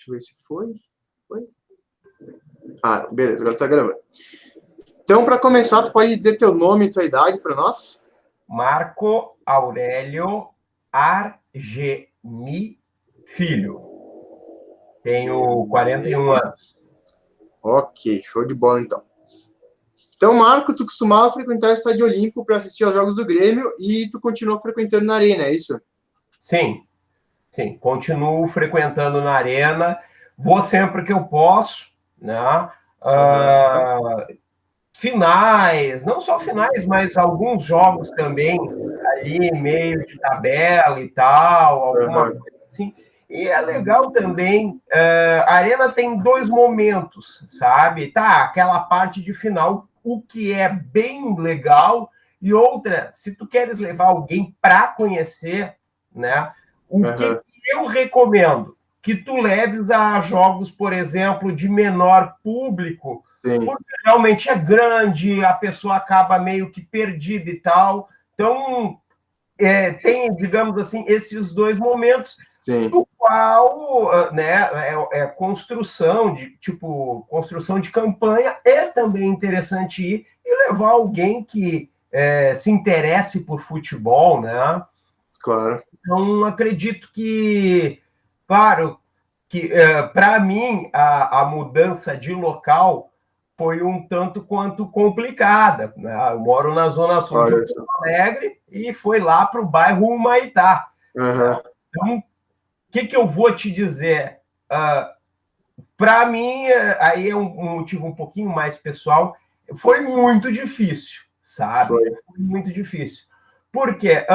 Deixa eu ver se foi. Foi? Ah, beleza, agora tá gravando. Então, para começar, tu pode dizer teu nome e tua idade para nós? Marco Aurélio Argemi Filho. Tenho 41 anos. Ok, show de bola então. Então, Marco, tu costumava frequentar o Estádio Olímpico para assistir aos Jogos do Grêmio e tu continuou frequentando na Arena, é isso? Sim, continuo frequentando na Arena, vou sempre que eu posso, né? Finais, não só finais, mas alguns jogos também, ali, meio de tabela e tal, alguma coisa assim. E é legal também, a Arena tem dois momentos, sabe? Tá, aquela parte de final, o que é bem legal, e outra, se tu queres levar alguém para conhecer, né? O que eu recomendo? Que tu leves a jogos, por exemplo, de menor público, Sim. porque realmente é grande, a pessoa acaba meio que perdida e tal. Então, tem, digamos assim, esses dois momentos, Sim. do qual, né, construção de campanha é também interessante ir e levar alguém que se interesse por futebol, né? Claro. Então, acredito que, claro, que para mim a mudança de local foi um tanto quanto complicada, né? Eu moro na zona sul de Porto Alegre e foi lá para o bairro Humaitá. Então, o que eu vou te dizer? Para mim, aí é um motivo um pouquinho mais pessoal, foi muito difícil, sabe? Foi muito difícil. Porque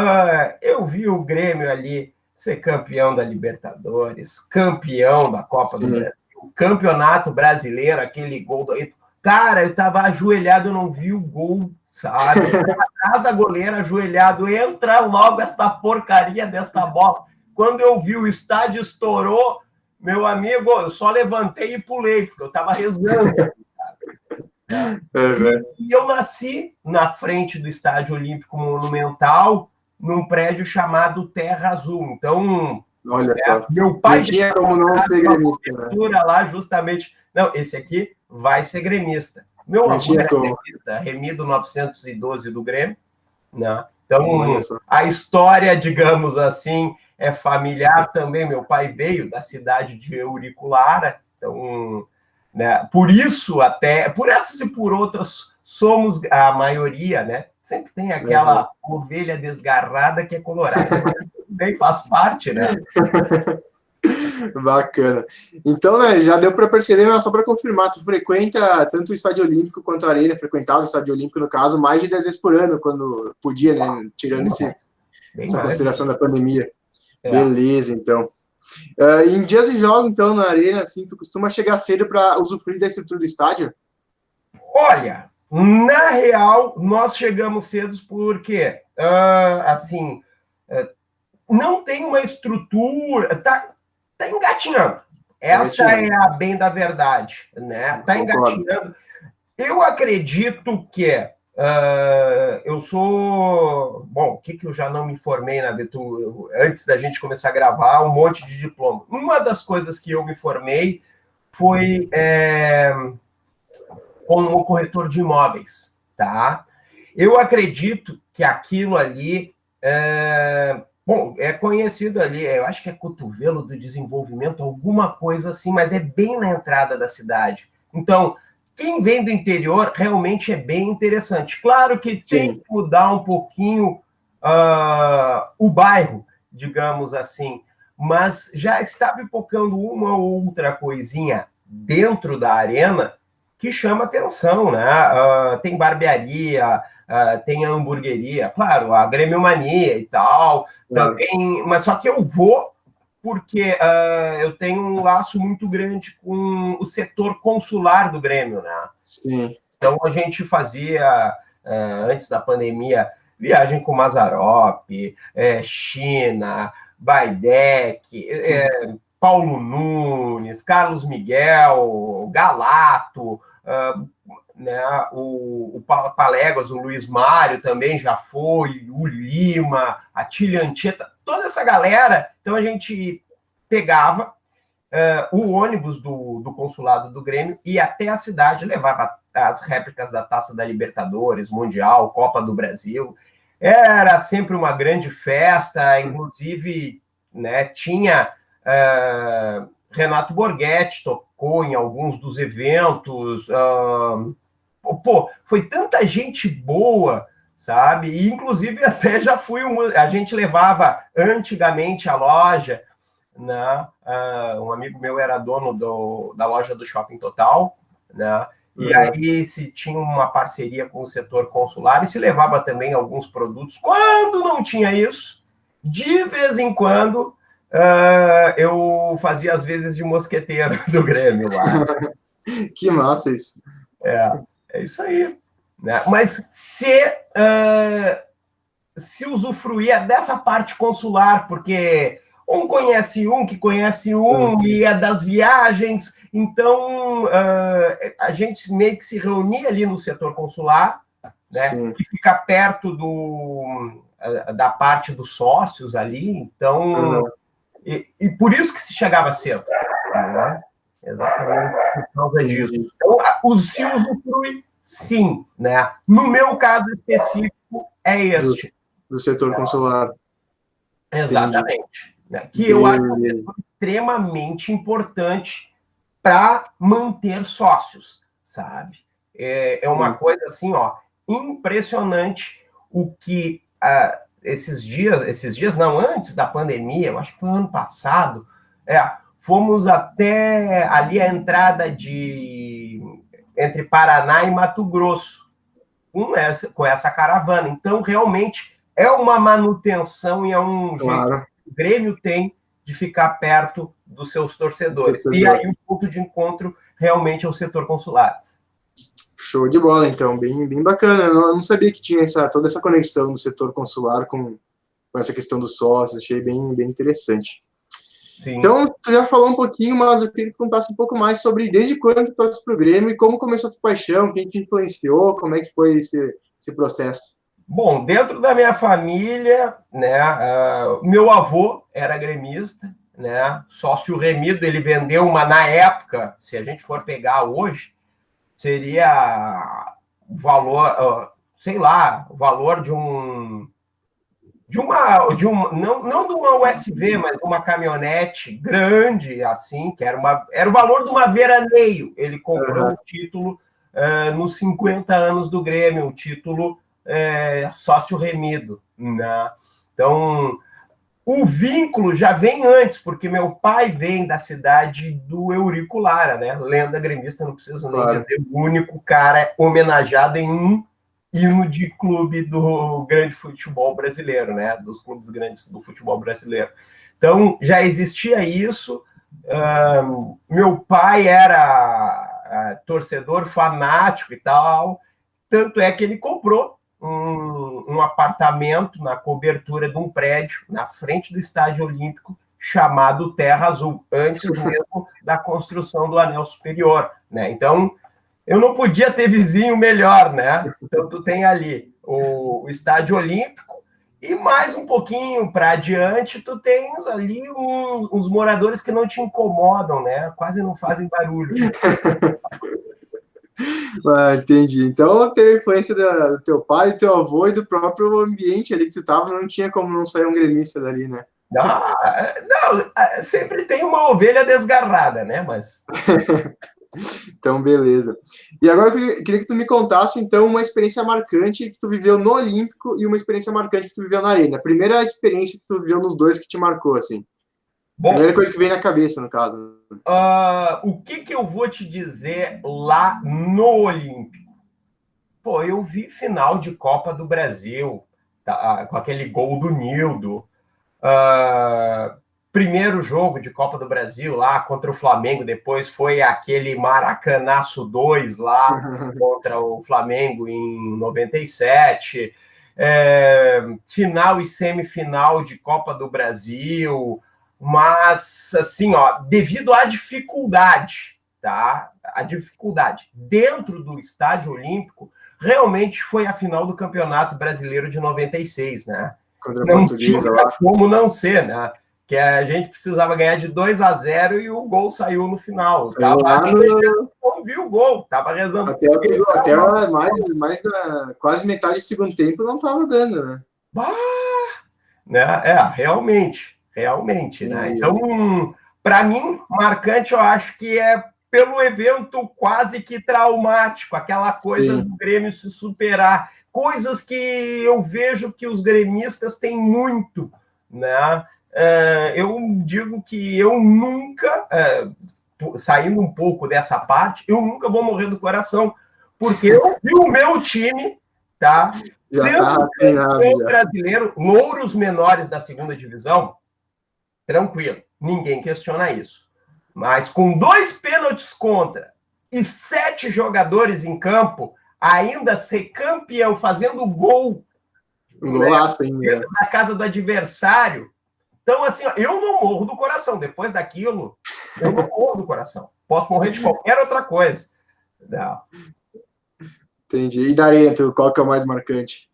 eu vi o Grêmio ali ser campeão da Libertadores, campeão da Copa do Brasil, campeonato brasileiro, aquele gol do... Cara, eu tava ajoelhado, eu não vi o gol, sabe? Eu tava atrás da goleira, ajoelhado, entra logo essa porcaria dessa bola. Quando eu vi o estádio estourou, meu amigo, eu só levantei e pulei, porque eu tava rezando. E eu nasci na frente do Estádio Olímpico Monumental, num prédio chamado Terra Azul. Então, olha só. Meu pai tinha como não ser gremista, né? Lá justamente. Não, esse aqui vai ser gremista. Meu avô era gremista, remido 912 do Grêmio, né? Então, a história, digamos assim, é familiar também. Meu pai veio da cidade de Euriculara, então, né, por isso até, por essas e por outras, somos a maioria, né? Sempre tem aquela ovelha desgarrada que é colorada, mas bem faz parte, né? Bacana. Então, né, já deu para perceber, mas só para confirmar, tu frequenta tanto o Estádio Olímpico quanto a Arena, frequentava o Estádio Olímpico, no caso, mais de 10 vezes por ano, quando podia, né, tirando essa consideração da pandemia. Beleza, então. Em dias de jogo, então, na Arena, assim, tu costuma chegar cedo para usufruir da estrutura do estádio? Olha, na real, nós chegamos cedo porque, assim, não tem uma estrutura, tá engatinhando. Essa é a bem da verdade, né? Tá engatinhando. Eu acredito que eu sou... Bom, o que eu já não me formei na Vetu antes da gente começar a gravar, um monte de diploma. Uma das coisas que eu me formei foi como corretor de imóveis, tá? Eu acredito que aquilo ali... Bom, é conhecido ali, eu acho que é Cotovelo do Desenvolvimento, alguma coisa assim, mas é bem na entrada da cidade. Então, quem vem do interior realmente é bem interessante. Claro que tem que mudar um pouquinho o bairro, digamos assim, mas já está pipocando uma ou outra coisinha dentro da arena que chama atenção, né? Tem barbearia, tem a hamburgueria, claro, a Grêmio Mania e tal, também, mas só que eu vou porque eu tenho um laço muito grande com o setor consular do Grêmio, né? Sim. Então, a gente fazia, antes da pandemia, viagem com Mazzaropi, China, Baidec, Paulo Nunes, Carlos Miguel, Galato, né, o Paléguas, o Luiz Mário também já foi, o Lima, a Tilha Anchieta, toda essa galera. Então a gente pegava, o ônibus do consulado do Grêmio ia até a cidade, levava as réplicas da Taça da Libertadores, Mundial, Copa do Brasil. Era sempre uma grande festa, inclusive, né, tinha Renato Borghetti, tocou em alguns dos eventos. Foi tanta gente boa, sabe? E, inclusive, até já fui... A gente levava antigamente a loja, né? Um amigo meu era dono da loja do Shopping Total, né? E aí se tinha uma parceria com o setor consular e se levava também alguns produtos. Quando não tinha isso, de vez em quando, eu fazia as vezes de mosqueteiro do Grêmio lá. Que massa isso. É isso aí. Né? Mas se usufruía dessa parte consular, porque um conhece um que conhece um, e é das viagens, então a gente meio que se reunia ali no setor consular, né, que fica perto da parte dos sócios ali, então, e por isso que se chegava cedo, né? Exatamente por causa disso. Então, se usufrui, sim, né? No meu caso específico, é este. Do setor consular. Exatamente. Né? Que eu acho um setor extremamente importante para manter sócios, sabe? É uma coisa assim, ó, impressionante o que esses dias não, antes da pandemia, eu acho que foi ano passado, fomos até ali a entrada entre Paraná e Mato Grosso com essa caravana. Então, realmente, é uma manutenção e é um jeito que o Grêmio tem de ficar perto dos seus torcedores. E aí, o ponto de encontro realmente é o setor consular. Show de bola, então. Bem, bem bacana. Eu não sabia que tinha toda essa conexão do setor consular com essa questão dos sócios. Achei bem, bem interessante. Sim. Então, tu já falou um pouquinho, mas eu queria que tu contasse um pouco mais sobre desde quando tu torce pro Grêmio e como começou a tua paixão, quem te influenciou, como é que foi esse processo? Bom, dentro da minha família, né, meu avô era gremista, né, sócio remido, ele vendeu na época, se a gente for pegar hoje, seria o valor, sei lá, o valor de uma não de uma USV, mas de uma caminhonete grande, assim, que era o valor de uma veraneio. Ele comprou o título nos 50 anos do Grêmio, o título sócio remido. Né? Então, o vínculo já vem antes, porque meu pai vem da cidade do Eurico Lara, né? Lenda gremista, não preciso nem dizer, o único cara homenageado em um hino de clube do grande futebol brasileiro, né? Dos clubes grandes do futebol brasileiro. Então, já existia isso. Meu pai era torcedor fanático e tal, tanto é que ele comprou um apartamento na cobertura de um prédio na frente do Estádio Olímpico chamado Terra Azul, antes mesmo da construção do Anel Superior, né? Então, eu não podia ter vizinho melhor, né? Então, tu tem ali o Estádio Olímpico e mais um pouquinho para adiante, tu tens ali uns moradores que não te incomodam, né? Quase não fazem barulho. Entendi. Então, teve influência do teu pai, do teu avô e do próprio ambiente ali que tu tava, não tinha como não sair um gremista dali, né? Não, sempre tem uma ovelha desgarrada, né? Mas... Então, beleza. E agora eu queria que tu me contasse, então, uma experiência marcante que tu viveu no Olímpico e uma experiência marcante que tu viveu na Arena. A primeira experiência que tu viveu nos dois que te marcou, assim. Bom, a primeira coisa que vem na cabeça, no caso. O que eu vou te dizer lá no Olímpico? Pô, eu vi final de Copa do Brasil, tá, com aquele gol do Nildo. Primeiro jogo de Copa do Brasil lá contra o Flamengo, depois foi aquele Maracanaço 2 lá contra o Flamengo em 97. Final e semifinal de Copa do Brasil, mas assim, ó, devido à dificuldade, tá? A dificuldade dentro do Estádio Olímpico, realmente foi a final do Campeonato Brasileiro de 96, né? Contra a Portuguesa lá. Como não ser, né? que a gente precisava ganhar de 2-0 e o gol saiu no final. Não viu o gol, tava rezando. Até mais da quase metade do segundo tempo não tava dando, né? Realmente, né? Então, para mim, marcante, eu acho que é pelo evento quase que traumático, aquela coisa do Grêmio se superar, coisas que eu vejo que os gremistas têm muito, né? Eu digo que eu nunca, saindo um pouco dessa parte, eu nunca vou morrer do coração, porque eu vi o meu time, tá? Sendo campeão brasileiro, louros menores da segunda divisão, tranquilo, ninguém questiona isso. Mas com 2 pênaltis contra e 7 jogadores em campo, ainda ser campeão fazendo gol na casa do adversário. Então, assim, eu não morro do coração. Depois daquilo, eu não morro do coração. Posso morrer de qualquer outra coisa. Não. Entendi. E da Arena, qual que é o mais marcante?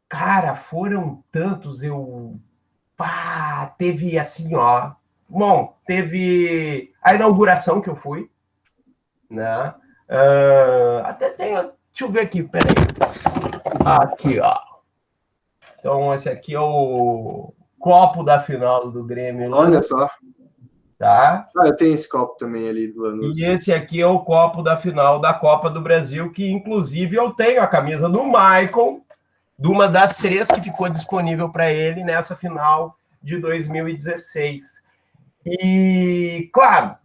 Cara, foram tantos, teve assim, ó... Bom, teve a inauguração que eu fui, né? Até tem... Deixa eu ver aqui, peraí. Aqui, ó. Então, esse aqui é o copo da final do Grêmio. Olha só. Tá? Eu tenho esse copo também ali do Lanús. E esse aqui é o copo da final da Copa do Brasil, que inclusive eu tenho a camisa do Michael, de uma das 3 que ficou disponível para ele nessa final de 2016. E, claro,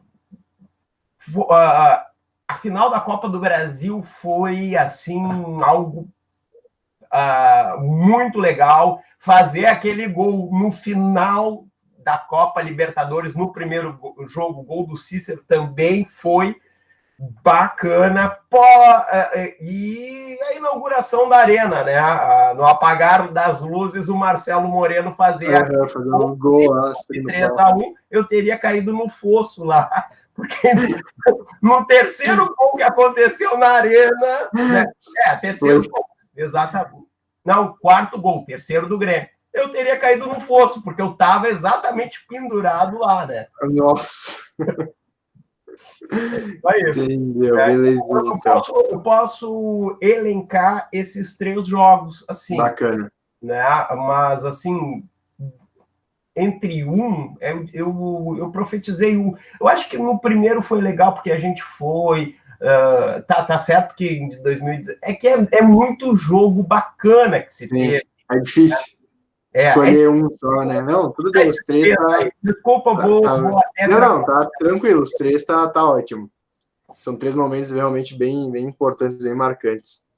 a final da Copa do Brasil foi, assim, algo muito legal. Fazer aquele gol no final da Copa Libertadores, no primeiro jogo, o gol do Cícero também foi bacana. E a inauguração da Arena, né? No apagar das luzes, o Marcelo Moreno fazia um gol lá, 3-1, eu teria caído no fosso lá, porque no terceiro gol que aconteceu na Arena, né? Terceiro gol, exatamente. Não, 4º gol, terceiro do Grêmio. Eu teria caído no fosso, porque eu estava exatamente pendurado lá, né? Nossa! Entendeu? Beleza. Eu posso elencar esses 3 jogos, assim. Bacana. Né? Mas, assim, entre eu profetizei um. Eu acho que no primeiro foi legal, porque a gente foi... tá certo que em 2010 é muito jogo bacana que se teve. É difícil. Escolher um só, né? Não, tudo bem, os 3 tá... Desculpa, vou até... Não, tá tranquilo, os 3 tá ótimo. São 3 momentos realmente bem importantes, bem marcantes.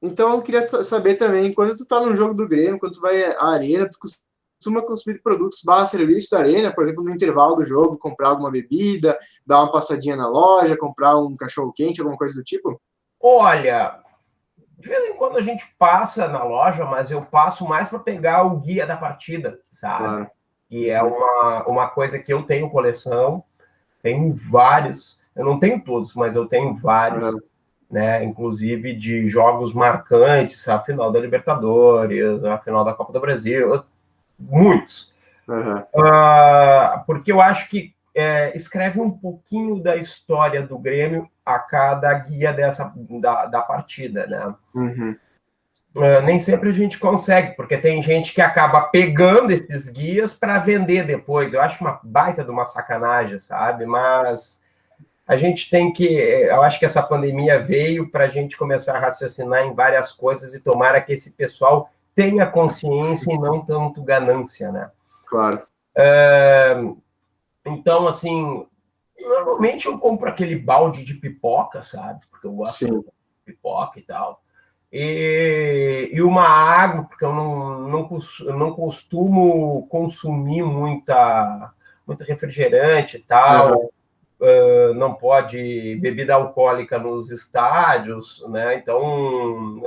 Então, eu queria saber também, quando tu tá num jogo do Grêmio, quando tu vai à Arena, tu costuma consumir produtos /serviços da Arena, por exemplo, no intervalo do jogo, comprar alguma bebida, dar uma passadinha na loja, comprar um cachorro-quente, alguma coisa do tipo? Olha... De vez em quando a gente passa na loja, mas eu passo mais para pegar o guia da partida, sabe? Claro. Que é uma coisa que eu tenho coleção, tenho vários, eu não tenho todos, mas eu tenho vários, né? Inclusive de jogos marcantes, a final da Libertadores, a final da Copa do Brasil, muitos. Porque eu acho que escreve um pouquinho da história do Grêmio a cada guia da partida, né? Nem sempre a gente consegue, porque tem gente que acaba pegando esses guias para vender depois. Eu acho uma baita de uma sacanagem, sabe? Mas a gente tem que... Eu acho que essa pandemia veio para a gente começar a raciocinar em várias coisas e tomara que esse pessoal tenha consciência e não tanto ganância, né? Claro. Então, assim, normalmente eu compro aquele balde de pipoca, sabe? Porque eu gosto de pipoca e tal. E uma água, porque eu não costumo consumir muita refrigerante e tal. Não pode bebida alcoólica nos estádios, né? Então,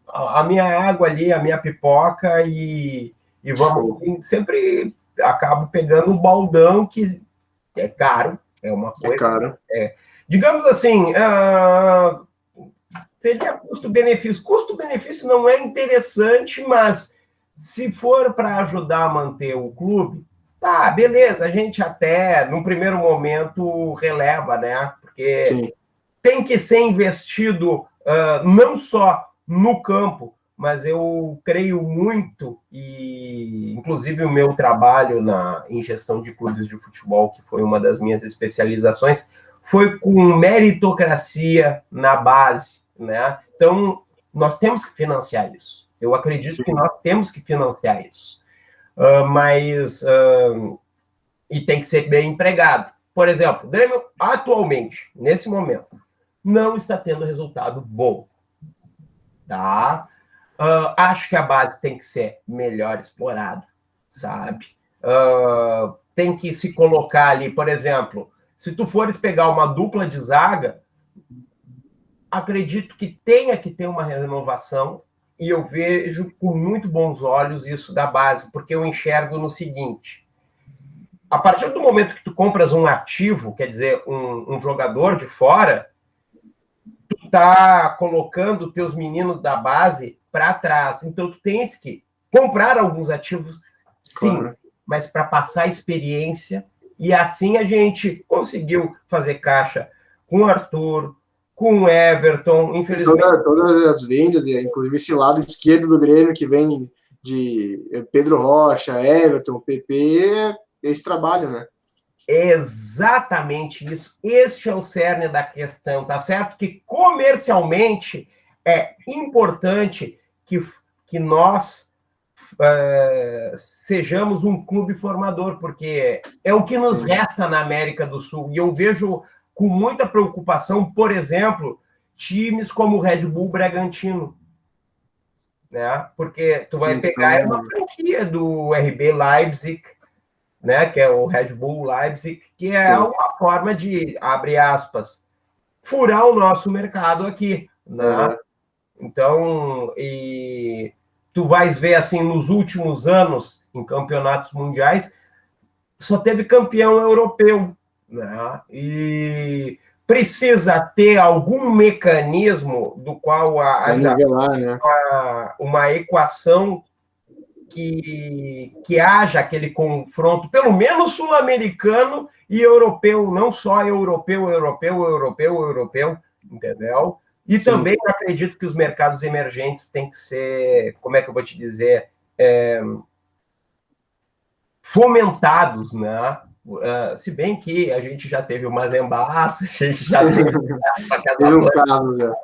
a minha água ali, a minha pipoca e vamos... Sempre acabo pegando um baldão que é caro, é uma coisa... É caro. Digamos assim, seria custo-benefício. Custo-benefício não é interessante, mas Se for para ajudar a manter o clube, tá, beleza, a gente até, num primeiro momento, releva, né? Porque Sim. tem que ser investido não só no campo, mas eu creio muito, e inclusive o meu trabalho em gestão de clubes de futebol, que foi uma das minhas especializações, foi com meritocracia na base, né? Então, nós temos que financiar isso. Eu acredito que nós temos que financiar isso. E tem que ser bem empregado. Por exemplo, o Grêmio, atualmente, nesse momento, não está tendo resultado bom. Tá? Acho que a base tem que ser melhor explorada, sabe? Tem que se colocar ali, por exemplo, se tu fores pegar uma dupla de zaga, acredito que tenha que ter uma renovação, e eu vejo com muito bons olhos isso da base, porque eu enxergo no seguinte: a partir do momento que tu compras um ativo, quer dizer, um jogador de fora, tu tá colocando teus meninos da base para trás. Então, tu tens que comprar alguns ativos, sim, claro, mas para passar experiência. E assim a gente conseguiu fazer caixa com o Arthur, com o Everton, infelizmente. Todas as vendas, inclusive esse lado esquerdo do Grêmio que vem de Pedro Rocha, Everton, PP, esse trabalho, né? Exatamente isso. Este é o cerne da questão, tá certo? Que comercialmente é importante que nós sejamos um clube formador, porque é o que nos resta na América do Sul. E eu vejo com muita preocupação, por exemplo, times como o Red Bull Bragantino, né? Porque tu vai pegar uma franquia do RB Leipzig, né, que é o Red Bull Leipzig, que é uma forma de, abre aspas, furar o nosso mercado aqui, né? Então, e tu vais ver, assim, nos últimos anos, em campeonatos mundiais, só teve campeão europeu, né? E precisa ter algum mecanismo do qual uma equação que haja aquele confronto, pelo menos sul-americano e europeu, não só europeu, entendeu? E também acredito que os mercados emergentes têm que ser, como é que eu vou te dizer, fomentados, né? Se bem que a gente já teve o Mazembaço, a gente já teve uns casos já.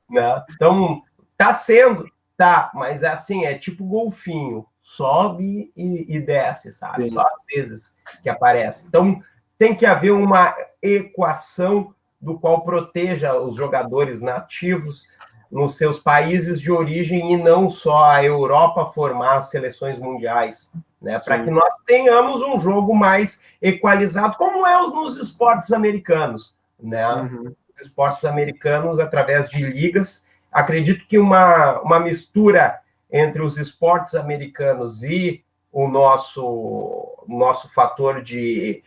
Né? Então, tá sendo, tá, mas assim, é tipo golfinho, sobe e desce, sabe? Só às vezes que aparece. Então, tem que haver uma equação do qual proteja os jogadores nativos nos seus países de origem e não só a Europa formar as seleções mundiais, né? Para que nós tenhamos um jogo mais equalizado, como é nos esportes americanos, né? Os esportes americanos, através de ligas, acredito que uma mistura entre os esportes americanos e o nosso fator de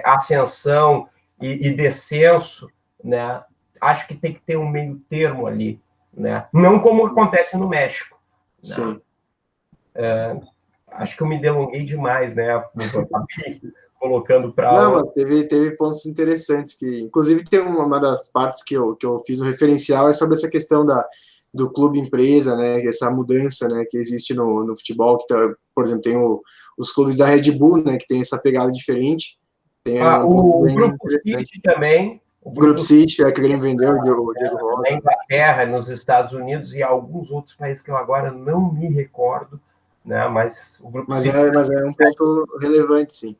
ascensão e descenso, né? Acho que tem que ter um meio termo ali, né? Não como acontece no México. Sim. Né? Acho que eu me delonguei demais, né? Colocando para... Não, mas teve pontos interessantes, que inclusive tem uma das partes que eu fiz o referencial é sobre essa questão do clube empresa, né, essa mudança, né, que existe no futebol, que por exemplo, tem os clubes da Red Bull, né, que tem essa pegada diferente. Tem o Grupo City também. O Grupo City, que o Grêmio vendeu, o Diego Rosa. Na Inglaterra, nos Estados Unidos e alguns outros países que eu agora não me recordo, né, mas o Grupo City... Mas é um ponto relevante, sim.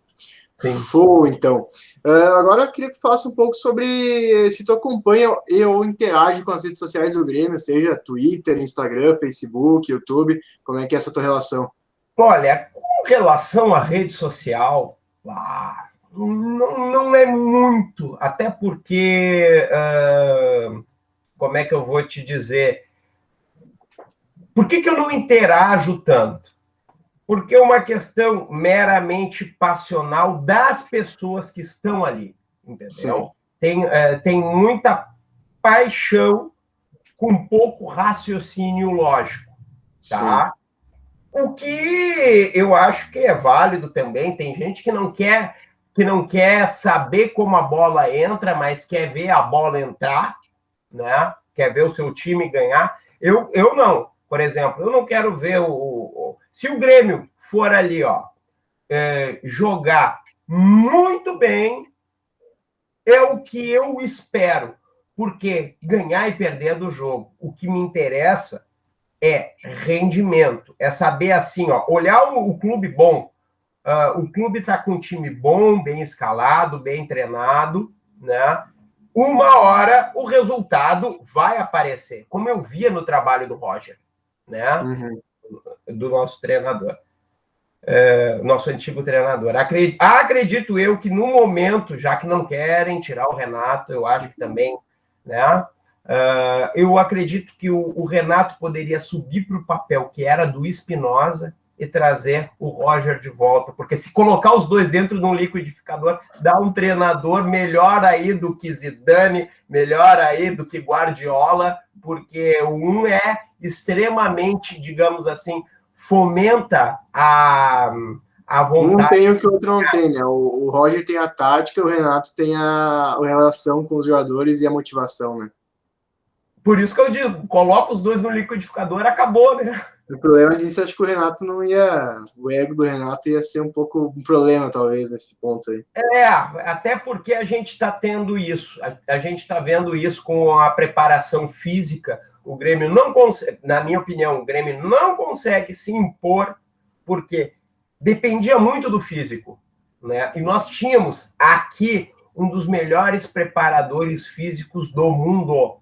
Sim. Show, então. Agora eu queria que tu falasse um pouco sobre se tu acompanha ou interage com as redes sociais do Grêmio, seja Twitter, Instagram, Facebook, YouTube, como é que é essa tua relação? Olha, com relação à rede social, não é muito, até porque, como é que eu vou te dizer? Por que eu não interajo tanto? Porque é uma questão meramente passional das pessoas que estão ali, entendeu? Tem muita paixão com pouco raciocínio lógico, tá? O que eu acho que é válido também, tem gente que não quer saber como a bola entra, mas quer ver a bola entrar, né? Quer ver o seu time ganhar. Eu não, por exemplo, eu não quero ver se o Grêmio for ali, ó, jogar muito bem, é o que eu espero, porque ganhar e perder do jogo, o que me interessa é rendimento, é saber assim, ó, olhar o clube bom. O clube está com um time bom, bem escalado, bem treinado, né? Uma hora o resultado vai aparecer, como eu via no trabalho do Roger, né? Uhum. Do nosso treinador, nosso antigo treinador. Acredito eu que no momento, já que não querem tirar o Renato, eu acho que também, né? Eu acredito que o Renato poderia subir para o papel que era do Espinosa e trazer o Roger de volta, porque se colocar os dois dentro de um liquidificador, dá um treinador melhor aí do que Zidane, melhor aí do que Guardiola, porque um é extremamente, digamos assim, fomenta a vontade. Um tem o que o outro não tem, né? O Roger tem a tática, o Renato tem a relação com os jogadores e a motivação, né? Por isso que eu digo, coloca os dois no liquidificador, acabou, né? O problema disso, acho que o Renato não ia... O ego do Renato ia ser um pouco um problema, talvez, nesse ponto aí. Até porque a gente está tendo isso. A gente está vendo isso com a preparação física. O Grêmio não consegue, na minha opinião, o Grêmio não consegue se impor, porque dependia muito do físico, né? E nós tínhamos aqui um dos melhores preparadores físicos do mundo,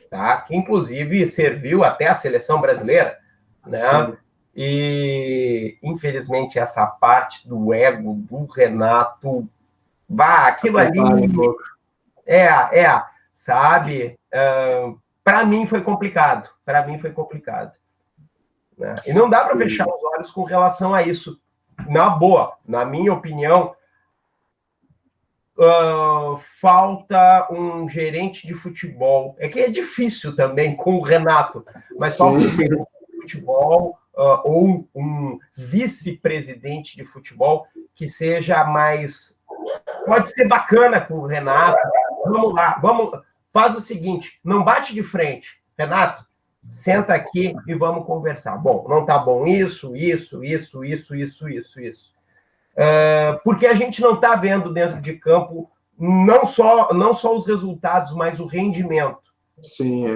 tá? Que inclusive serviu até a seleção brasileira, né? Sim. E infelizmente essa parte do ego do Renato, aquilo ali sabe? Para mim foi complicado. Né? E não dá para fechar os olhos com relação a isso. Na boa, na minha opinião, falta um gerente de futebol. É que é difícil também com o Renato, mas falta um gerente de futebol ou um vice-presidente de futebol que seja mais... Pode ser bacana com o Renato. Vamos lá, faz o seguinte, não bate de frente. Renato, senta aqui e vamos conversar. Bom, não tá bom isso. Porque a gente não está vendo dentro de campo não só os resultados, mas o rendimento. Sim,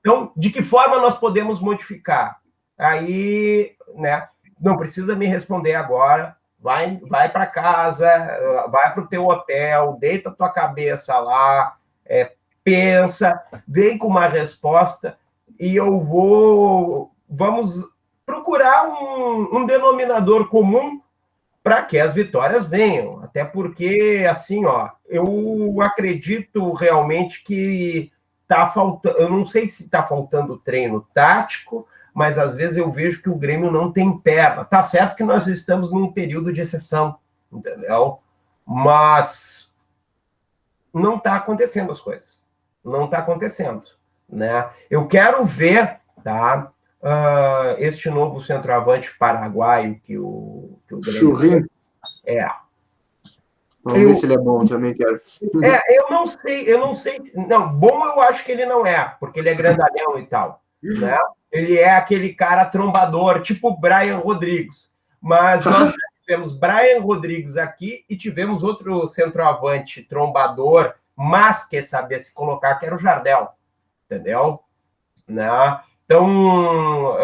Então, de que forma nós podemos modificar? Aí, né, não precisa me responder agora, vai para casa, vai para o teu hotel, deita a tua cabeça lá, pensa, vem com uma resposta e vamos procurar um denominador comum para que as vitórias venham. Até porque, assim, ó, eu acredito realmente que tá faltando, eu não sei se está faltando treino tático, mas às vezes eu vejo que o Grêmio não tem perna. Tá certo que nós estamos num período de exceção, entendeu? Mas não está acontecendo as coisas. Não está acontecendo, né? Eu quero ver, tá? Este novo centroavante paraguaio que o Grêmio... Churrinho. Vamos ver se ele é bom, também quero. Eu não sei. Não, bom eu acho que ele não é, porque ele é grandalhão e tal, né? Ele é aquele cara trombador, tipo Brian Rodrigues. Mas nós já tivemos Brian Rodrigues aqui e tivemos outro centroavante trombador, mas quer saber se colocar, que era o Jardel, entendeu? Né? Então,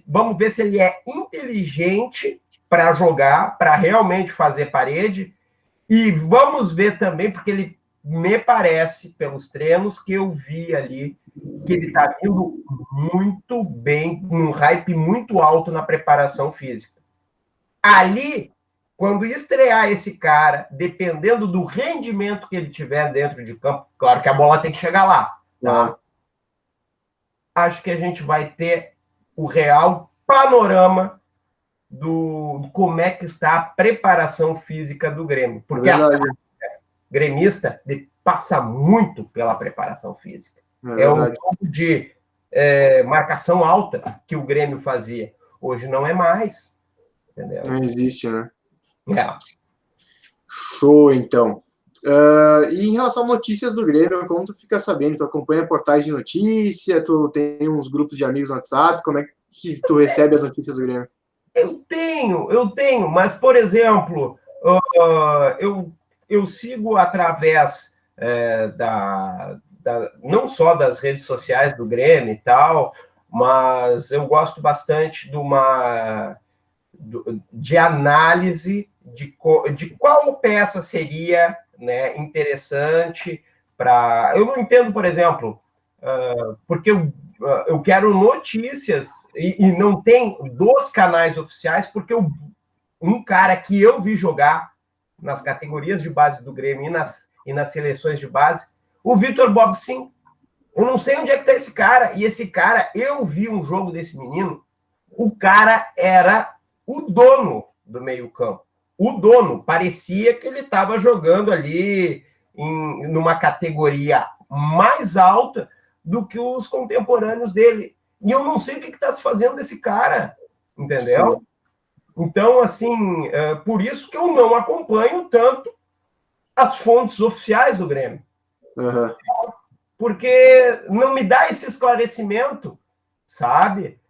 vamos ver se ele é inteligente para jogar, para realmente fazer parede. E vamos ver também, porque ele me parece, pelos treinos que eu vi ali, que ele está indo muito bem, num hype muito alto na preparação física. Ali, quando estrear esse cara, dependendo do rendimento que ele tiver dentro de campo, claro que a bola tem que chegar lá, tá? Acho que a gente vai ter o real panorama do como é que está a preparação física do Grêmio. Porque a gremista passa muito pela preparação física. É um jogo de marcação alta que o Grêmio fazia. Hoje não é mais, entendeu? Não existe, né? É. Show, então. E em relação a notícias do Grêmio, como tu fica sabendo? Tu acompanha portais de notícia? Tu tem uns grupos de amigos no WhatsApp? Como é que tu recebe as notícias do Grêmio? Eu tenho, mas, por exemplo, eu sigo através não só das redes sociais do Grêmio e tal, mas eu gosto bastante de análise de qual peça seria, né, interessante para... Eu não entendo, por exemplo, porque eu quero notícias e não tem dos canais oficiais, porque um cara que eu vi jogar nas categorias de base do Grêmio e nas seleções de base, o Vitor Bob Sim. Eu não sei onde é que está esse cara, e esse cara, eu vi um jogo desse menino, o cara era o dono do meio-campo. O dono, parecia que ele estava jogando ali numa categoria mais alta do que os contemporâneos dele. E eu não sei o que está se fazendo desse cara, entendeu? Sim. Então, assim, por isso que eu não acompanho tanto as fontes oficiais do Grêmio. Uhum. Porque não me dá esse esclarecimento, sabe?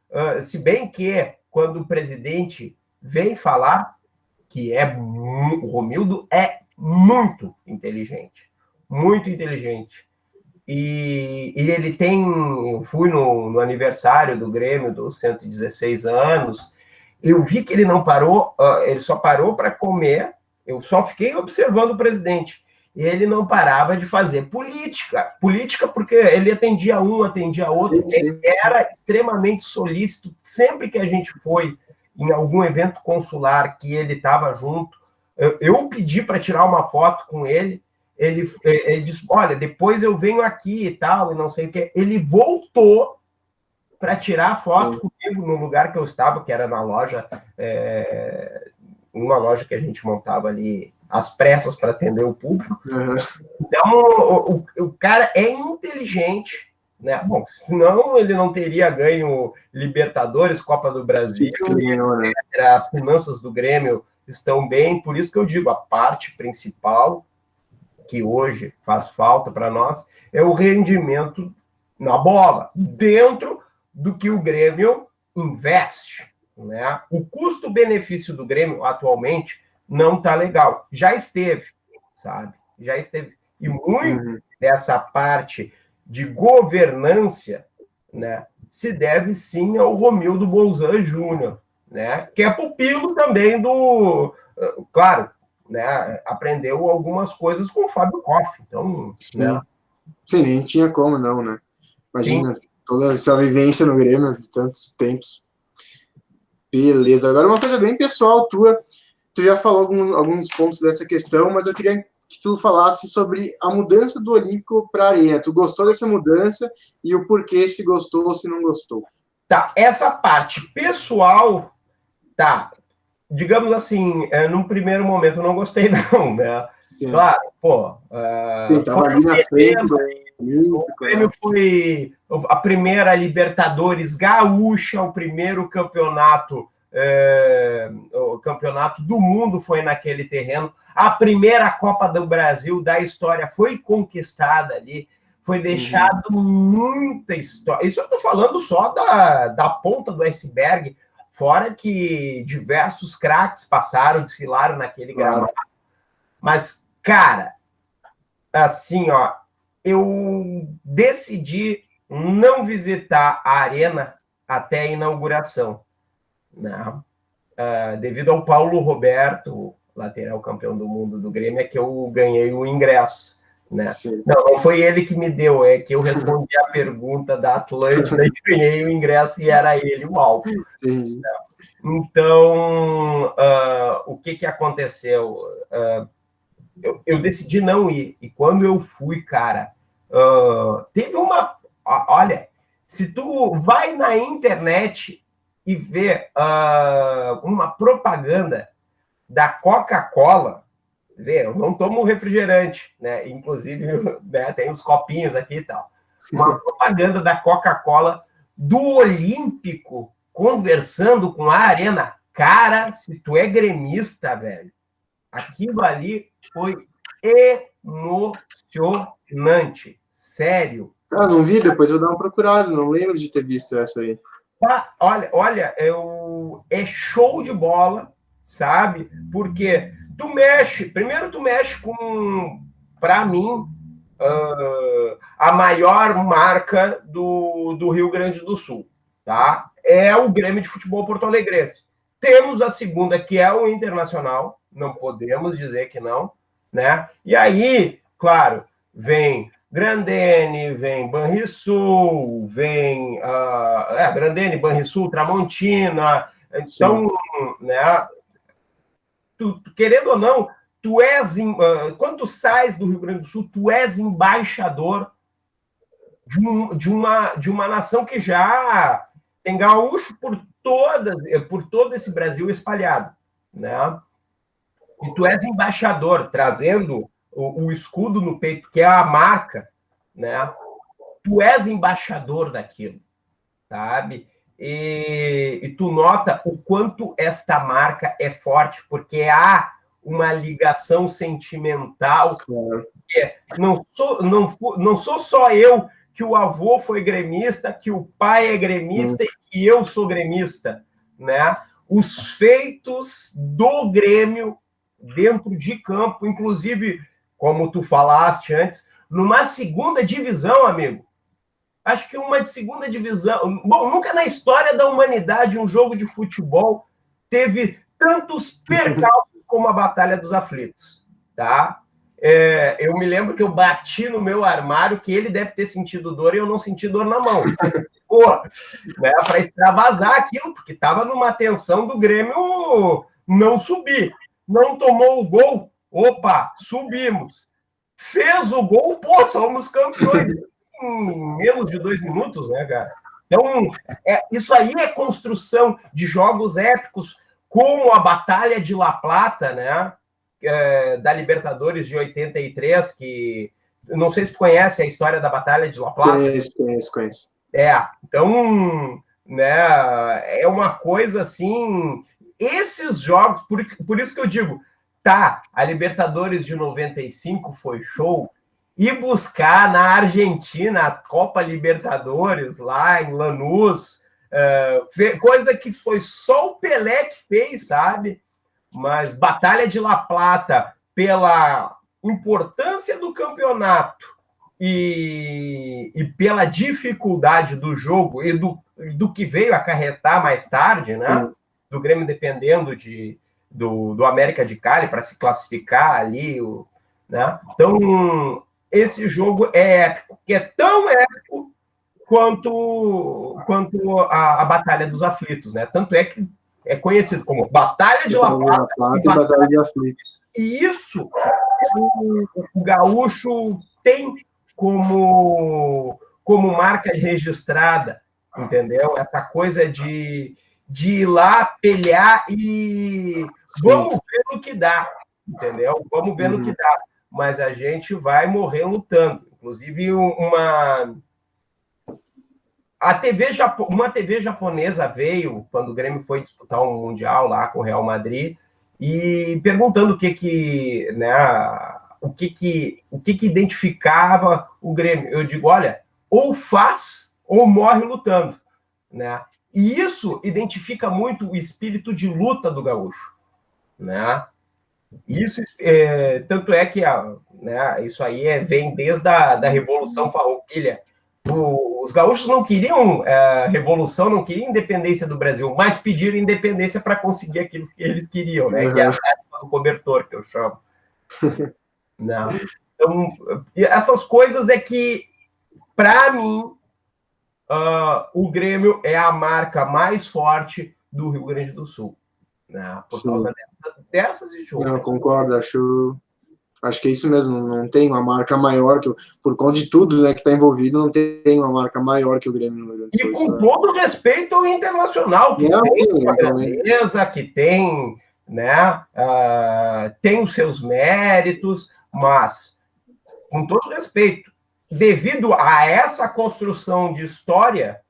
Se bem que, quando o presidente vem falar, que o Romildo é muito inteligente. E ele tem... Eu fui no aniversário do Grêmio, dos 116 anos, eu vi que ele não parou, ele só parou para comer, eu só fiquei observando o presidente. Ele não parava de fazer política porque ele atendia um, atendia outro, sim. Ele era extremamente solícito, sempre que a gente foi em algum evento consular que ele estava junto, eu pedi para tirar uma foto com ele, ele disse, olha, depois eu venho aqui e tal, e não sei o que, ele voltou para tirar a foto comigo no lugar que eu estava, que era na loja, uma loja que a gente montava ali às pressas para atender o público. Uhum. Então, o cara é inteligente, né? Bom, senão ele não teria ganho Libertadores, Copa do Brasil, as finanças do Grêmio estão bem, por isso que eu digo, a parte principal que hoje faz falta para nós é o rendimento na bola, dentro do que o Grêmio investe, né? O custo-benefício do Grêmio atualmente não está legal. Já esteve, sabe? Já esteve. E muito dessa parte de governância, né, se deve sim ao Romildo Bolzan Júnior, né, que é pupilo também do... Claro, né, aprendeu algumas coisas com o Fábio Koff. Então, sim. Né? Sim, nem tinha como não, né? Imagina sim. Toda essa vivência no Grêmio de tantos tempos. Beleza. Agora uma coisa bem pessoal tua. Tu já falou alguns pontos dessa questão, mas eu queria que tu falasse sobre a mudança do Olímpico para a Arena. Tu gostou dessa mudança e o porquê, se gostou ou se não gostou? Tá, essa parte pessoal, tá, digamos assim, num primeiro momento eu não gostei não, né? Sim. Claro, pô... Sim, tava ali na frente. O Grêmio foi a primeira Libertadores gaúcha, o primeiro campeonato... o campeonato do mundo foi naquele terreno, a primeira Copa do Brasil da história foi conquistada ali, foi deixado muita história. Isso eu estou falando só da ponta do iceberg, fora que diversos craques passaram, desfilaram naquele gramado. Mas, cara, assim, ó, eu decidi não visitar a arena até a inauguração. Não. Devido ao Paulo Roberto, lateral campeão do mundo do Grêmio, é que eu ganhei o ingresso. Né? Não foi ele que me deu, é que eu respondi a pergunta da Atlântida e ganhei o ingresso e era ele o alvo. Então, o que aconteceu? Eu decidi não ir, e quando eu fui, cara, teve uma... Olha, se tu vai na internet e ver uma propaganda da Coca-Cola, eu não tomo refrigerante, né? Inclusive, né, tem os copinhos aqui e tal. Uma propaganda da Coca-Cola do Olímpico conversando com a Arena. Cara, se tu é gremista, velho, aquilo ali foi emocionante. Sério. Ah, não vi, depois eu vou dar uma procurada, não lembro de ter visto essa aí. Olha, é show de bola, sabe? Porque primeiro tu mexe com, para mim, a maior marca do Rio Grande do Sul, tá? É o Grêmio de Futebol Porto-Alegrense. Temos a segunda, que é o Internacional, não podemos dizer que não, né? E aí, claro, vem Grandene, vem Banrisul, vem Grandene, Banrisul, Tramontina. Então, né, tu, querendo ou não, tu és, quando tu sais do Rio Grande do Sul, tu és embaixador de uma nação que já tem gaúcho por todo esse Brasil espalhado, né? E tu és embaixador, trazendo o escudo no peito, que é a marca, né? Tu és embaixador daquilo, sabe? E tu nota o quanto esta marca é forte, porque há uma ligação sentimental. Não sou só eu que o avô foi gremista, que o pai é gremista e que eu sou gremista, né? Os feitos do Grêmio dentro de campo, inclusive, como tu falaste antes, numa segunda divisão, amigo. Acho que uma segunda divisão... Bom, nunca na história da humanidade um jogo de futebol teve tantos percalços como a Batalha dos Aflitos, tá? Eu me lembro que eu bati no meu armário, que ele deve ter sentido dor e eu não senti dor na mão. Né, para extravasar aquilo, porque estava numa tensão do Grêmio não subir. Não tomou o gol, opa, subimos. Fez o gol, pô, somos campeões. Em menos de 2 minutos, né, cara? Então, isso aí é construção de jogos épicos, como a Batalha de La Plata, né? Da Libertadores de 83, que não sei se tu conhece a história da Batalha de La Plata. Conheço. Então, né, é uma coisa assim, esses jogos, por isso que eu digo, tá, a Libertadores de 95 foi show, e buscar na Argentina a Copa Libertadores, lá em Lanús, coisa que foi só o Pelé que fez, sabe? Mas Batalha de La Plata, pela importância do campeonato e pela dificuldade do jogo e do que veio acarretar mais tarde, né? Do Grêmio dependendo do América de Cali para se classificar ali, né? Então, esse jogo é épico, que é tão épico quanto a Batalha dos Aflitos, né? Tanto é que é conhecido como Batalha de La Plata e Batalha de Aflitos. E isso o gaúcho tem como marca registrada, entendeu? Essa coisa de ir lá, pelear e vamos ver no que dá, entendeu? Vamos ver no que dá. Mas a gente vai morrer lutando. Inclusive, uma TV japonesa veio, quando o Grêmio foi disputar um Mundial lá com o Real Madrid, e perguntando o que identificava o Grêmio. Eu digo, olha, ou faz ou morre lutando, né? E isso identifica muito o espírito de luta do gaúcho, né? Isso, tanto é que isso aí vem desde a Revolução Farroupilha. Os gaúchos não queriam revolução, não queriam independência do Brasil, mas pediram independência para conseguir aquilo que eles queriam, né? Que é a tática do cobertor, que eu chamo. Não. Então, essas coisas é que, para mim, o Grêmio é a marca mais forte do Rio Grande do Sul, né? Por causa dessas e de outras. Não, concordo, acho que é isso mesmo, não tem uma marca maior, por conta de tudo, né, que está envolvido, não tem uma marca maior que o Grêmio no Rio Grande do Sul. E com todo respeito ao Internacional, que tem uma grandeza, que tem, né, tem os seus méritos, mas, com todo respeito, devido a essa construção de história,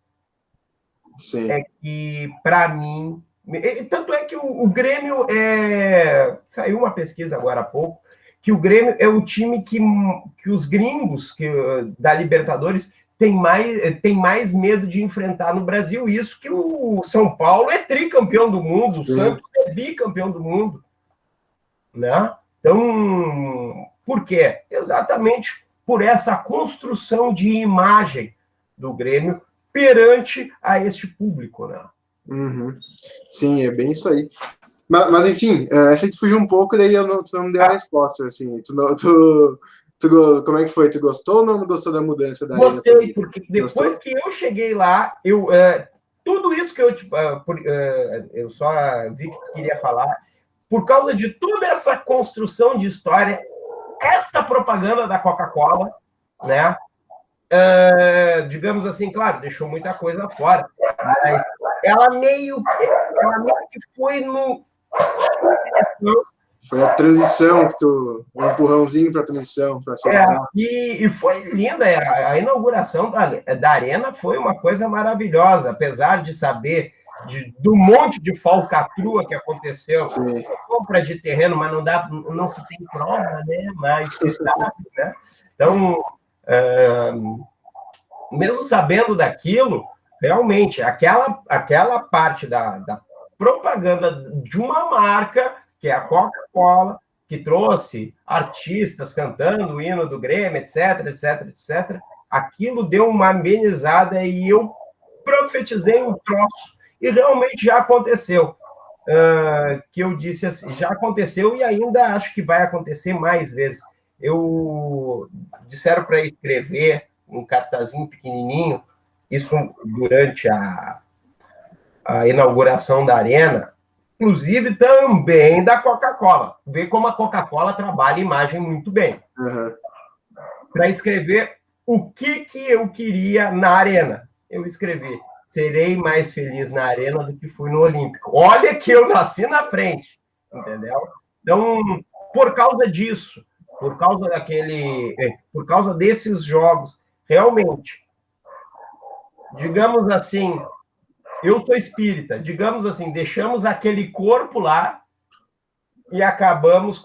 Sim. é que, para mim, tanto é que o Grêmio saiu uma pesquisa agora há pouco, que o Grêmio é o time que os gringos da Libertadores tem mais medo de enfrentar no Brasil. Isso que o São Paulo é tricampeão do mundo, Sim. o Santos é bicampeão do mundo. Né? Então, por quê? Exatamente por essa construção de imagem do Grêmio perante a este público. Né? Uhum. Sim, é bem isso aí. Mas enfim, essa aí tu fugiu um pouco, daí tu não me deu a resposta, assim. Como é que foi? Tu gostou ou não gostou da mudança da Arena? Gostei, porque depois Gostou? que eu cheguei lá, tudo isso que eu só vi que tu queria falar, por causa de toda essa construção de história, esta propaganda da Coca-Cola, né? Digamos assim, claro, deixou muita coisa fora, mas ela meio que foi no... Foi a transição um empurrãozinho para a transição, para acertar. E foi linda, a inauguração da Arena foi uma coisa maravilhosa, apesar de saber do monte de falcatrua que aconteceu, compra de terreno, mas não se tem prova, né? Mas se sabe, né? Então, mesmo sabendo daquilo, realmente, aquela parte da propaganda de uma marca, que é a Coca-Cola, que trouxe artistas cantando o hino do Grêmio, etc, etc, etc, aquilo deu uma amenizada e eu profetizei um troço, e realmente já aconteceu. Que eu disse assim, já aconteceu e ainda acho que vai acontecer mais vezes. Disseram para escrever um cartazinho pequenininho, isso durante a inauguração da Arena, inclusive também da Coca-Cola. Vê como a Coca-Cola trabalha a imagem muito bem. Uhum. Para escrever o que eu queria na Arena. Eu escrevi, serei mais feliz na Arena do que fui no Olímpico. Olha que eu nasci na frente, entendeu? Então, por causa disso, por causa desses jogos, realmente, digamos assim, eu sou espírita, digamos assim, deixamos aquele corpo lá e acabamos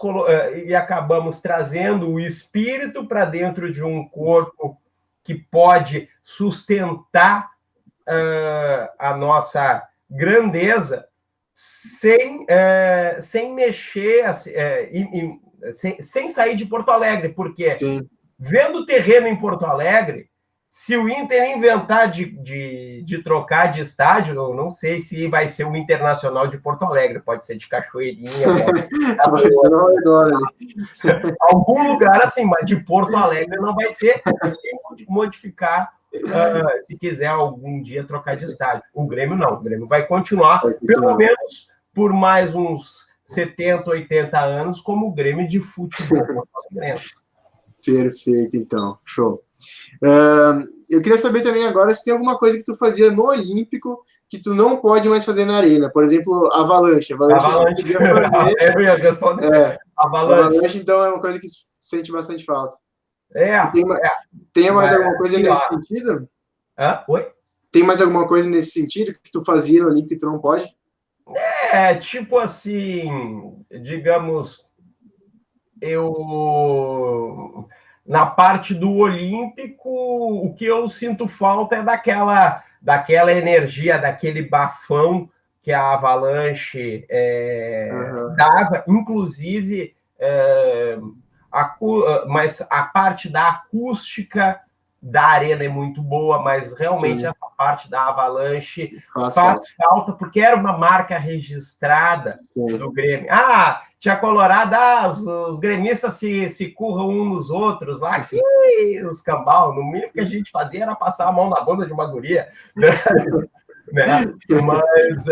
trazendo o espírito para dentro de um corpo que pode sustentar a nossa grandeza sem mexer, sem sair de Porto Alegre, porque vendo o terreno em Porto Alegre, se o Inter inventar de trocar de estádio, eu não sei se vai ser o Internacional de Porto Alegre, pode ser de Cachoeirinha, pode ser algum lugar assim, mas de Porto Alegre não vai ser, sem modificar, se quiser algum dia trocar de estádio. O Grêmio não, o Grêmio vai continuar, pelo menos por mais uns 70, 80 anos, como o Grêmio de futebol porto-alegrense. Perfeito, então. Show. Eu queria saber também agora se tem alguma coisa que tu fazia no Olímpico que tu não pode mais fazer na Arena. Por exemplo, avalanche. Avalanche. Eu ia responder. Avalanche, então, é uma coisa que sente bastante falta. Tem mais alguma coisa nesse sentido? Oi? Tem mais alguma coisa nesse sentido que tu fazia no Olímpico que tu não pode? Tipo assim, digamos, na parte do Olímpico, o que eu sinto falta é daquela energia, daquele bafão que a Avalanche dava, inclusive, mas a parte da acústica da Arena é muito boa, mas realmente essa parte da Avalanche faz falta, porque era uma marca registrada do Grêmio. Tia Colorada, os gremistas se curram uns nos outros lá, que os cambal, no mínimo que a gente fazia era passar a mão na bunda de uma guria. Né? Mas,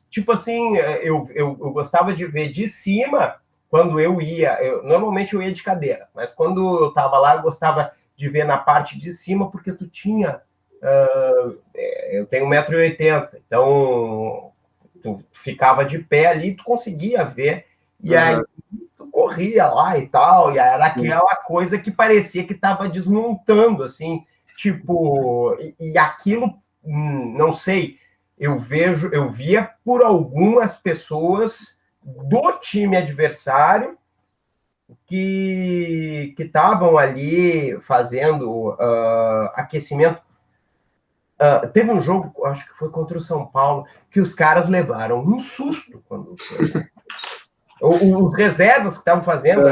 tipo assim, eu gostava de ver de cima. Quando eu ia, normalmente eu ia de cadeira, mas quando eu estava lá, eu gostava de ver na parte de cima, porque tu tinha... eu tenho 1,80 m, então tu ficava de pé ali, tu conseguia ver, e aí tu corria lá e tal, e era aquela coisa que parecia que estava desmontando, assim, tipo... E aquilo, não sei, eu via por algumas pessoas do time adversário que estavam ali fazendo aquecimento. Teve um jogo, acho que foi contra o São Paulo, que os caras levaram um susto quando foi. Os reservas que estavam fazendo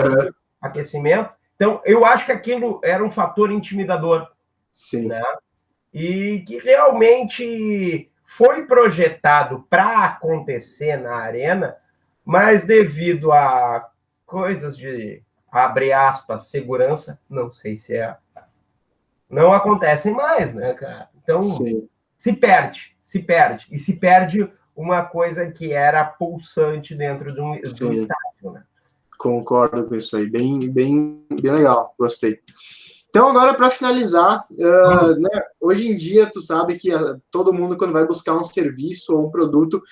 aquecimento. Então, eu acho que aquilo era um fator intimidador. Sim. Né? E que realmente foi projetado para acontecer na arena, mas devido a coisas de, abre aspas, segurança, não sei se não acontecem mais, né, cara? Então, Sim. se perde. E se perde uma coisa que era pulsante dentro do estádio, né? Concordo com isso aí. Bem legal. Gostei. Então, agora, para finalizar, né, hoje em dia, tu sabe que todo mundo, quando vai buscar um serviço ou um produto,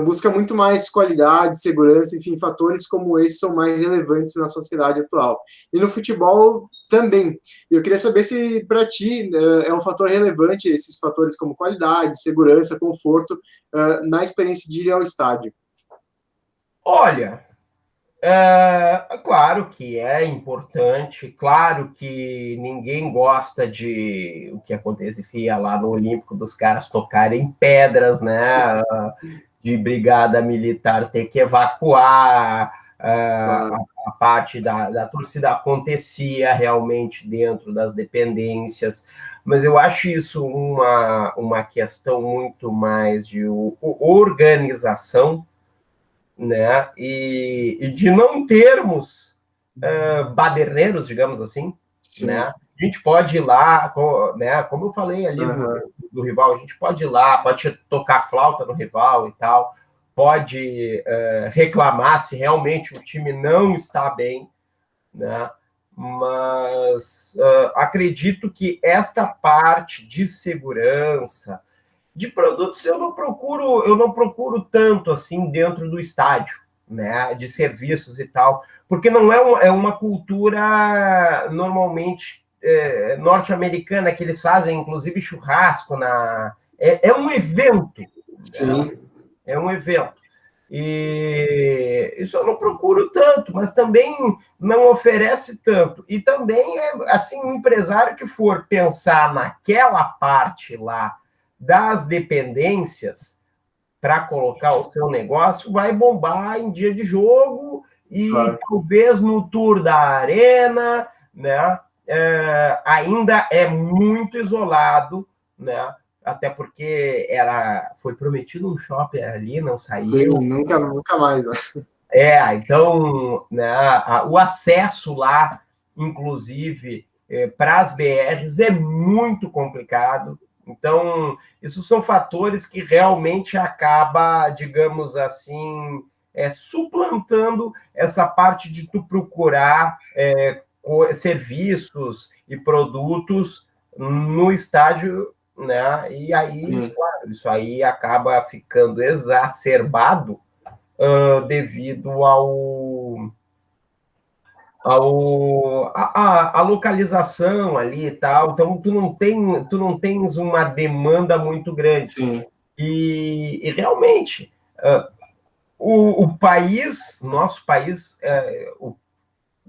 busca muito mais qualidade, segurança, enfim, fatores como esses são mais relevantes na sociedade atual. E no futebol também. Eu queria saber se, para ti, é um fator relevante esses fatores como qualidade, segurança, conforto, na experiência de ir ao estádio. Olha, claro que é importante, claro que ninguém gosta de o que acontecia lá no Olímpico, dos caras tocarem pedras, né? De brigada militar ter que evacuar, a parte da torcida acontecia realmente dentro das dependências, mas eu acho isso uma questão muito mais de organização, né? E de não termos baderneiros, digamos assim, Sim. né? A gente pode ir lá, né? Como eu falei ali do rival, a gente pode ir lá, pode tocar flauta no rival e tal, pode reclamar se realmente o time não está bem, né? Mas acredito que esta parte de segurança, de produtos eu não procuro tanto assim dentro do estádio, né? De serviços e tal, porque não é uma cultura normalmente norte-americana que eles fazem, inclusive churrasco é um evento. Sim. Né? É um evento. E isso eu não procuro tanto, mas também não oferece tanto. E também assim, um empresário que for pensar naquela parte lá das dependências para colocar o seu negócio, vai bombar em dia de jogo e talvez no tour da arena, né? Ainda é muito isolado, né? Até porque foi prometido um shopping ali, não saiu. Sim, nunca mais. Né? Então, né, o acesso lá, inclusive, para as BRs é muito complicado. Então, isso são fatores que realmente acaba, digamos assim, suplantando essa parte de tu procurar serviços e produtos no estádio, né? E aí, claro, isso aí acaba ficando exacerbado devido a localização ali e tal. Então, tu não tens uma demanda muito grande. Sim. E realmente, nosso país,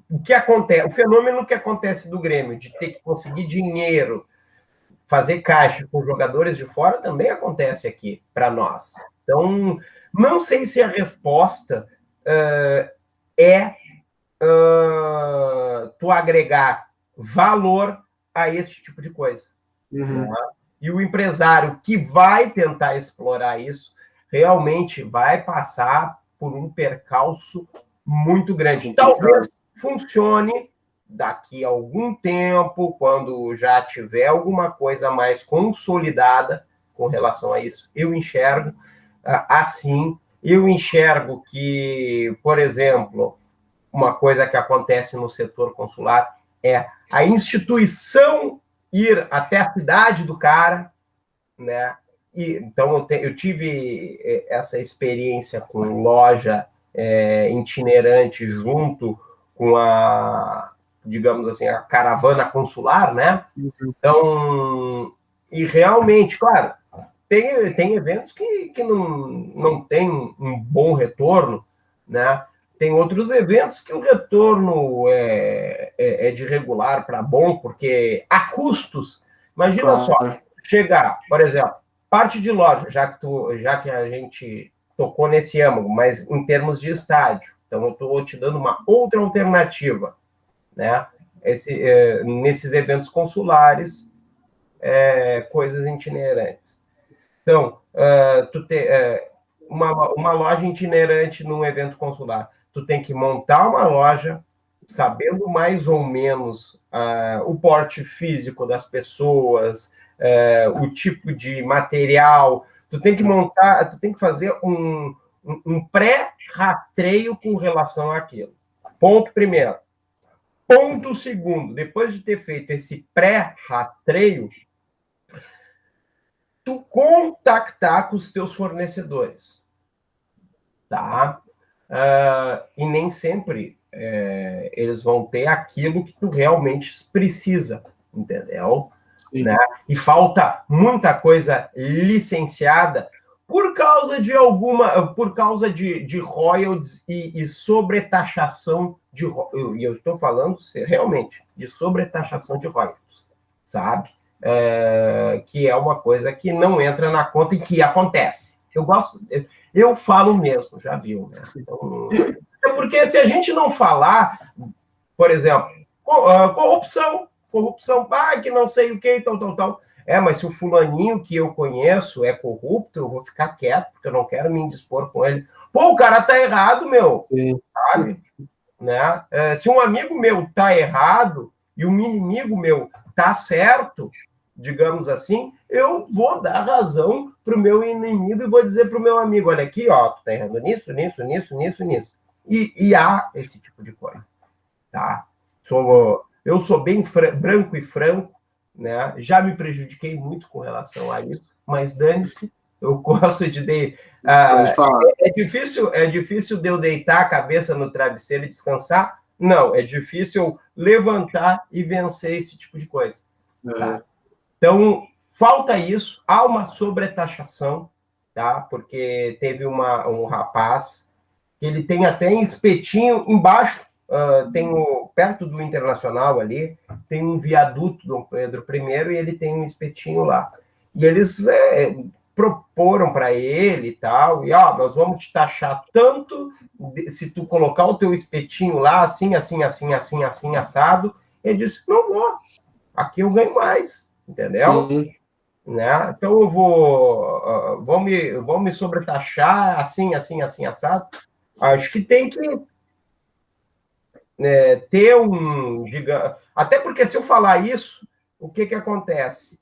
o que acontece, o fenômeno que acontece do Grêmio, de ter que conseguir dinheiro, fazer caixa com jogadores de fora, também acontece aqui para nós. Então, não sei se a resposta é tu agregar valor a esse tipo de coisa. Né? E o empresário que vai tentar explorar isso realmente vai passar por um percalço muito grande. Talvez funcione daqui a algum tempo, quando já tiver alguma coisa mais consolidada com relação a isso. Eu enxergo assim. Eu enxergo que, por exemplo, uma coisa que acontece no setor consular é a instituição ir até a cidade do cara, né? Então, eu tive essa experiência com loja itinerante junto com digamos assim, a caravana consular, né? Então, E realmente, claro, tem eventos que não tem um bom retorno, né? Tem outros eventos que o retorno é de regular para bom, porque há custos. Imagina só, chegar, por exemplo, parte de loja, já que a gente tocou nesse âmago, mas em termos de estádio. Então, eu estou te dando uma outra alternativa, né? Nesses eventos consulares, coisas itinerantes. Então, uma loja itinerante num evento consular, tu tem que montar uma loja, sabendo mais ou menos o porte físico das pessoas, o tipo de material, tu tem que fazer um pré-rastreio com relação àquilo. Ponto primeiro. Ponto segundo, depois de ter feito esse pré-rastreio, tu contactar com os teus fornecedores, tá? E nem sempre eles vão ter aquilo que tu realmente precisa, entendeu? Né? E falta muita coisa licenciada por causa de royalties e sobretaxação e eu estou falando realmente de sobretaxação de royalties, sabe? Que é uma coisa que não entra na conta e que acontece. Eu falo mesmo, já viu, né? Então, porque se a gente não falar, por exemplo, corrupção, que não sei o que, tal. Mas se o fulaninho que eu conheço é corrupto, eu vou ficar quieto, porque eu não quero me indispor com ele. Pô, o cara tá errado, meu, sabe? Né? Se um amigo meu tá errado e um inimigo meu tá certo, digamos assim, eu vou dar razão pro meu inimigo e vou dizer pro meu amigo, olha aqui, ó, tu tá errando nisso. E há esse tipo de coisa, tá? Eu sou bem branco e franco, né? Já me prejudiquei muito com relação a isso, mas dane-se, eu gosto de... é difícil de eu deitar a cabeça no travesseiro e descansar? Não, é difícil levantar e vencer esse tipo de coisa. Tá? Então, falta isso, há uma sobretaxação, tá? Porque teve um rapaz que ele tem até um espetinho embaixo, perto do Internacional ali, tem um viaduto Dom Pedro I e ele tem um espetinho lá. E eles proporam para ele e tal, e nós vamos te taxar tanto se tu colocar o teu espetinho lá, assim, assado. Ele disse, não vou, aqui eu ganho mais, entendeu? Sim. Né? Então eu vou me sobretaxar assim, assado. Acho que tem que ter até porque se eu falar isso, o que acontece?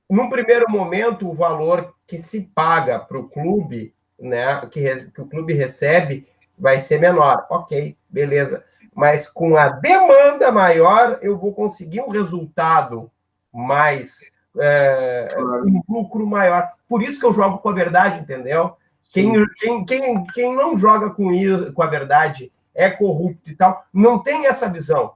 Num primeiro momento, o valor que se paga para o clube, né, que o clube recebe, vai ser menor. Ok, beleza. Mas com a demanda maior, eu vou conseguir um resultado mais... um lucro maior. Por isso que eu jogo com a verdade, entendeu? Quem não joga com a verdade é corrupto e tal, não tem essa visão,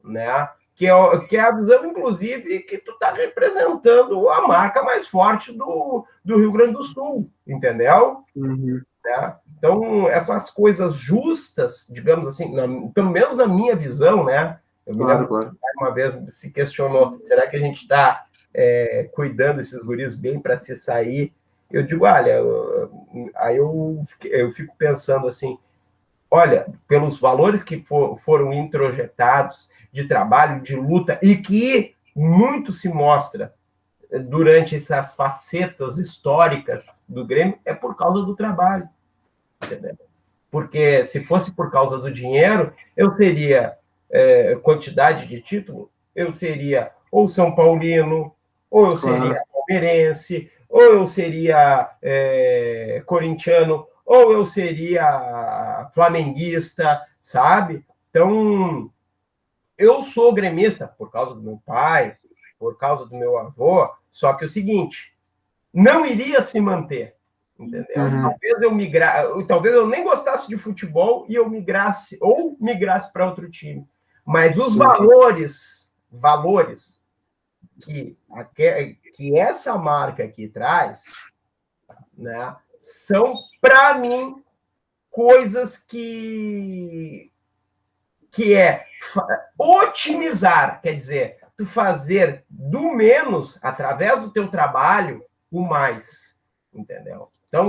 né? Que é a visão, inclusive, que tu está representando a marca mais forte do Rio Grande do Sul, entendeu? Uhum. Né? Então, essas coisas justas, digamos assim, pelo menos na minha visão, né? Eu me lembro que uma vez se questionou, será que a gente está cuidando desses guris bem para se sair? Eu digo, olha, aí eu fico pensando assim, olha, pelos valores que foram introjetados de trabalho, de luta, e que muito se mostra durante essas facetas históricas do Grêmio, é por causa do trabalho. Entendeu? Porque se fosse por causa do dinheiro, eu seria quantidade de título, eu seria ou São Paulino, ou eu seria palmeirense, ou eu seria corintiano, ou eu seria flamenguista, sabe? Então, eu sou gremista por causa do meu pai, por causa do meu avô, só que é o seguinte, não iria se manter, entendeu? Uhum. Talvez eu nem gostasse de futebol e eu migrasse para outro time. Mas os valores que essa marca aqui traz, né, são, para mim, coisas que é otimizar, quer dizer, tu fazer do menos, através do teu trabalho, o mais, entendeu? Então,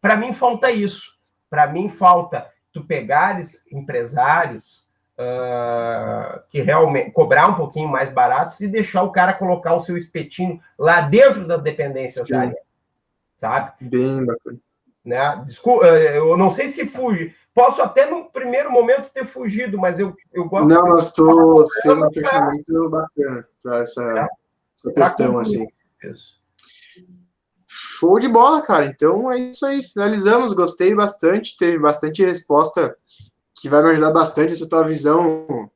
para mim, falta isso. Para mim, falta tu pegares empresários que realmente cobrar um pouquinho mais baratos e deixar o cara colocar o seu espetinho lá dentro das dependências da área, sabe? Bem bacana. Né? Desculpa, eu não sei se fuge. Posso até, no primeiro momento, ter fugido, mas eu gosto... Não, mas tu fez um fechamento bacana para essa questão, assim. Isso. Show de bola, cara. Então é isso aí. Finalizamos. Gostei bastante. Teve bastante resposta que vai me ajudar bastante essa tua visão